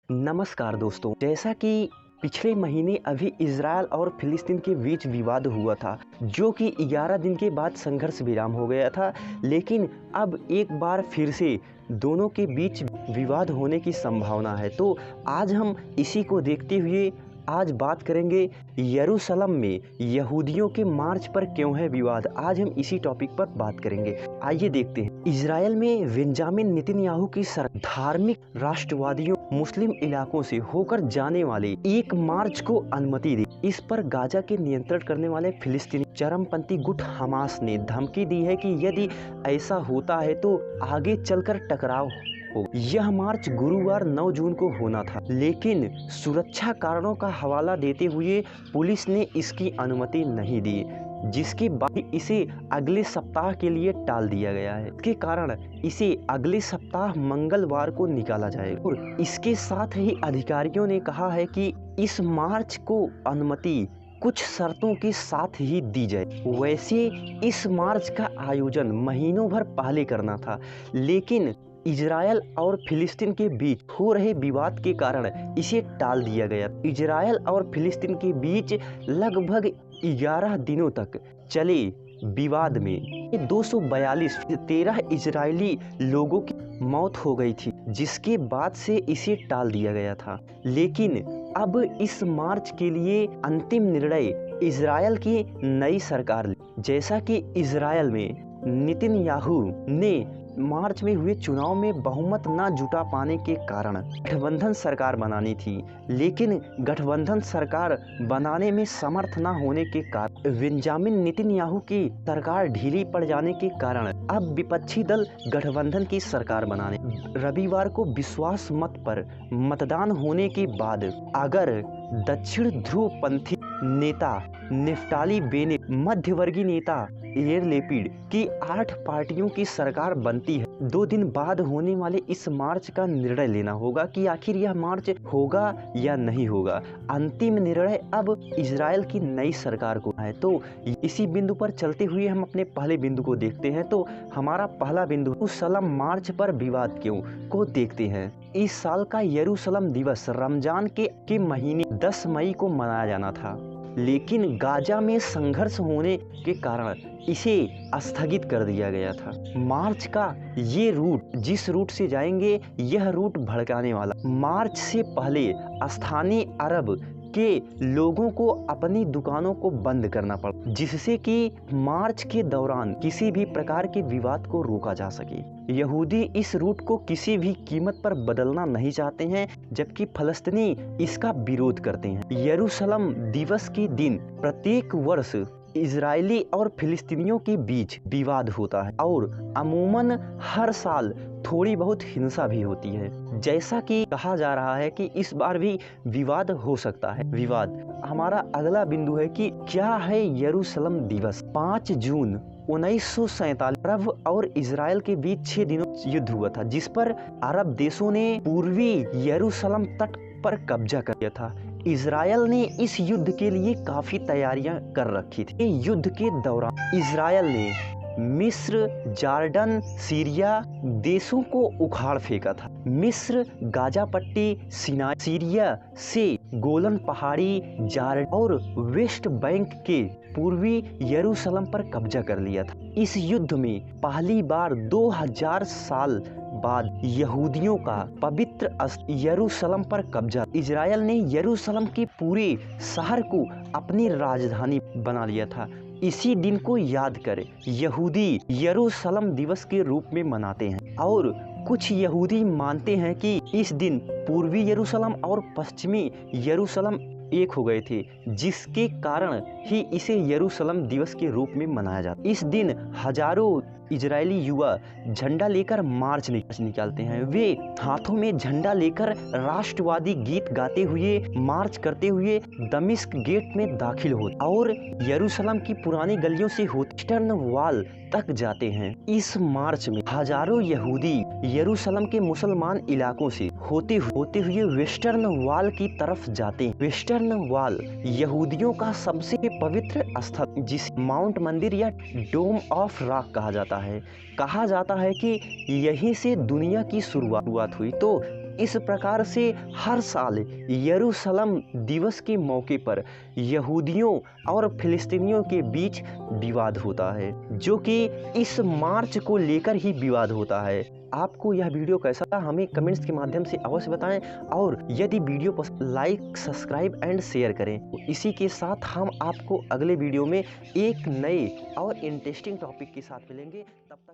नमस्कार दोस्तों, जैसा कि पिछले महीने अभी इजराइल और फिलिस्तीन के बीच विवाद हुआ था, जो कि 11 दिन के बाद संघर्ष विराम हो गया था। लेकिन अब एक बार फिर से दोनों के बीच विवाद होने की संभावना है। तो आज हम इसी को देखते हुए आज बात करेंगे यरूशलेम में यहूदियों के मार्च पर क्यों है विवाद। आज हम इसी टॉपिक पर बात करेंगे। आइए देखते हैं। इजराइल में बेंजामिन नेतन्याहू की सरकार धार्मिक राष्ट्रवादियों मुस्लिम इलाकों से होकर जाने वाले एक मार्च को अनुमति दी। इस पर गाजा के नियंत्रण करने वाले फिलिस्तीनी चरमपंथी गुट हमास ने धमकी दी है कि यदि ऐसा होता है तो आगे चलकर टकराव हो। यह मार्च गुरुवार 9 जून को होना था, लेकिन सुरक्षा कारणों का हवाला देते हुए पुलिस ने इसकी अनुमति नहीं दी, जिसके बाद इसे अगले सप्ताह के लिए टाल दिया गया है। इसके कारण इसे अगले सप्ताह मंगलवार को निकाला जाएगा। और इसके साथ ही अधिकारियों ने कहा है कि इस मार्च को अनुमति कुछ शर्तों के साथ ही दी जाए। वैसे इस मार्च का आयोजन महीनों भर पहले करना था, लेकिन इजराइल और फिलिस्तीन के बीच हो रहे विवाद के कारण इसे टाल दिया गया। इजराइल और फिलिस्तीन के बीच लगभग 11 दिनों तक चले विवाद में 242 13 इजरायली लोगों की मौत हो गई थी, जिसके बाद से इसे टाल दिया गया था। लेकिन अब इस मार्च के लिए अंतिम निर्णय इजराइल की नई सरकार ली। जैसा कि इजराइल में नेतन्याहू ने मार्च में हुए चुनाव में बहुमत न जुटा पाने के कारण गठबंधन सरकार बनानी थी, लेकिन गठबंधन सरकार बनाने में समर्थ न होने के कारण बेंजामिन नेतन्याहू की सरकार ढीली पड़ जाने के कारण अब विपक्षी दल गठबंधन की सरकार बनाने। रविवार को विश्वास मत पर मतदान होने के बाद अगर दक्षिण ध्रुव पंथी नेता नफ्ताली बेनेट, मध्यवर्गीय नेता याइर लैपिड की 8 पार्टियों की सरकार बनती है, 2 दिन बाद होने वाले इस मार्च का निर्णय लेना होगा कि आखिर यह मार्च होगा या नहीं होगा। अंतिम निर्णय अब इजराइल की नई सरकार को है। तो इसी बिंदु पर चलते हुए हम अपने पहले बिंदु को देखते हैं। तो हमारा पहला बिंदु यरूशलेम मार्च पर विवाद क्यों को देखते हैं। इस साल का यरूशलेम दिवस रमजान के महीने 10 मई को मनाया जाना था, लेकिन गाजा में संघर्ष होने के कारण इसे स्थगित कर दिया गया था। मार्च का ये रूट जिस रूट से जाएंगे, यह रूट भड़काने वाला। मार्च से पहले स्थानीय अरब के लोगों को अपनी दुकानों को बंद करना पड़ा, जिससे कि मार्च के दौरान किसी भी प्रकार के विवाद को रोका जा सके। यहूदी इस रूट को किसी भी कीमत पर बदलना नहीं चाहते हैं, जबकि फलस्तीनी इसका विरोध करते हैं। यरूशलेम दिवस के दिन प्रत्येक वर्ष इजरायली और फिलिस्तीनियों के बीच विवाद होता है और अमूमन हर साल थोड़ी बहुत हिंसा भी होती है। जैसा कि कहा जा रहा है कि इस बार भी विवाद हो सकता है। हमारा अगला बिंदु है कि क्या है यरूशलेम दिवस। 5 जून 1947 अरब और इजराइल के बीच 6 दिनों युद्ध हुआ था, जिस पर अरब देशों ने पूर्वी यरूशलेम तट पर कब्जा कर लिया था। इजराइल ने इस युद्ध के लिए काफी तैयारियां कर रखी थी। युद्ध के दौरान इजराइल ने मिस्र, जॉर्डन, सीरिया देशों को उखाड़ फेंका था। मिस्र गाजा पट्टी, सिनाई, सीरिया से गोलन पहाड़ी, जॉर्डन और वेस्ट बैंक के पूर्वी यरूशलेम पर कब्जा कर लिया था। इस युद्ध में पहली बार 2000 साल बाद यहूदियों का पवित्र यरूशलेम पर कब्जा। इजराइल ने यरूशलेम के पूरे शहर को अपनी राजधानी बना लिया था। इसी दिन को याद कर यहूदी यरूशलेम दिवस के रूप में मनाते हैं और कुछ यहूदी मानते हैं कि इस दिन पूर्वी यरूशलेम और पश्चिमी यरूशलेम एक हो गए थे, जिसके कारण ही इसे यरूशलेम दिवस के रूप में मनाया जाता है। इस दिन हजारों इजरायली युवा झंडा लेकर मार्च निकालते हैं। वे हाथों में झंडा लेकर राष्ट्रवादी गीत गाते हुए मार्च करते हुए दमिश्क गेट में दाखिल होते और यरूशलेम की पुरानी गलियों से होते ईस्टर्न वॉल तक जाते हैं। इस मार्च में हजारों यहूदी यरूशलेम के मुसलमान इलाकों से होते हुए वेस्टर्न वॉल की तरफ जाते हैं। वेस्टर्न वॉल यहूदियों का सबसे पवित्र स्थल, जिसे माउंट मंदिर या डोम ऑफ रॉक कहा जाता है। कहा जाता है कि यहीं से दुनिया की शुरुआत हुई। तो इस प्रकार से हर साल यरूशलेम दिवस के मौके पर यहूदियों और फिलिस्तीनियों के बीच विवाद होता है, जो कि इस मार्च को लेकर ही विवाद होता है। आपको यह वीडियो कैसा लगा हमें कमेंट्स के माध्यम से अवश्य बताएं, और यदि वीडियो पसंद लाइक, सब्सक्राइब एंड शेयर करें। इसी के साथ हम आपको अगले वीडियो में एक नए और इंटरेस्टिंग टॉपिक के साथ मिलेंगे। तब तक